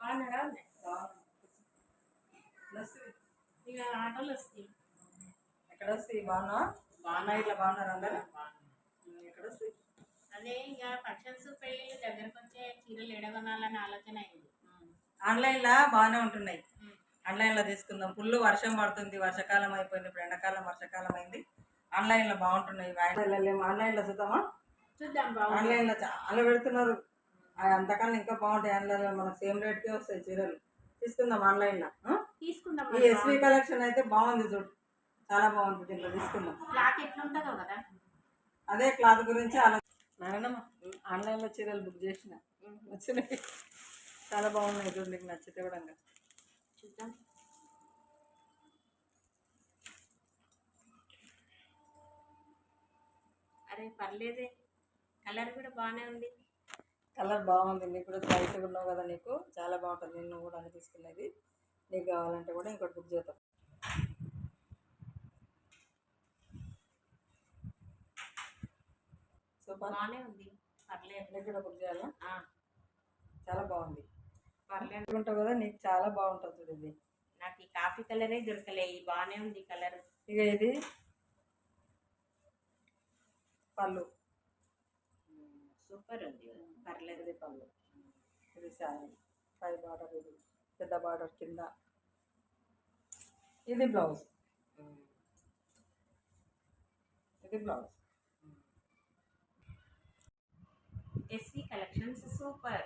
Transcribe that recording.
బాగున్నారా? వస్తుంది. ఇక ఆటోలు వస్తాయి. ఎక్కడ వస్తాయి? బాగున్నా బాగున్నా, ఇట్లా బాగున్నారు అందరూ. ఎక్కడ వస్తాయి? అదే ఇక ఫంక్షన్స్ పెళ్ళి దగ్గరకు వచ్చే చీరలు ఎడగొనాలని ఆలోచన అయింది. ఆన్లైన్లో బాగానే ఉంటున్నాయి. ఆన్లైన్లో తీసుకుందాం. ఫుల్ వర్షం పడుతుంది, వర్షాకాలం అయిపోయింది, ఇప్పుడు ఎండాకాలం వర్షాకాలం అయింది. ఆన్లైన్లో బాగుంటున్నాయి. ఆన్లైన్లో చూద్దామా? చూద్దాం. ఆన్లైన్లో చాలా పెడుతున్నారు. అంతకన్నా ఇంకా బాగుంటాయి. ఆన్లైన్లో మనకు సేమ్ రేట్కే వస్తాయి చీరలు. తీసుకుందాం ఆన్లైన్లో. తీసుకుందాం. ఈ ఎస్వి కలెక్షన్ అయితే బాగుంది చూడు, చాలా బాగుంది. దీంట్లో తీసుకుందాం. క్లాత్ ఎట్లుంటుందో కదా, అదే క్లాత్ గురించి నారాయణమ్మ ఆన్లైన్లో చీరలు బుక్ చేసిన వచ్చినాయి. చాలా బాగున్నాయి చూడు, నీకు నచ్చితే కూడా చూద్దాం. అరే పర్లేదే, కలర్ కూడా బాగానే ఉంది. కలర్ బాగుంది. నీకు కూడా వైట్గా ఉన్నావు కదా, నీకు చాలా బాగుంటుంది. నేను కూడా అని తీసుకునేది. నీకు కావాలంటే కూడా ఇంకోటి బుక్ చేద్దాం. సూపర్, బాగానే ఉంది. పర్లేదు. నీకు కూడా బుక్ చేయాలా? చాలా బాగుంది. పర్లేదు ఉంటావు కదా, నీకు చాలా బాగుంటుంది చూడు. ఇది నాకు ఈ కాఫీ కలరే దొరకలే. బాగానే ఉంది కలర్. ఇక ఇది పళ్ళు సూపర్ ఉంది. పర్లేదు. ఇది పళ్ళు, ఇది శారీ, పై బార్డర్, ఇది పెద్ద బార్డర్ కింద. ఇది బ్లౌజ్, ఇది బ్లౌజ్. SV collections super.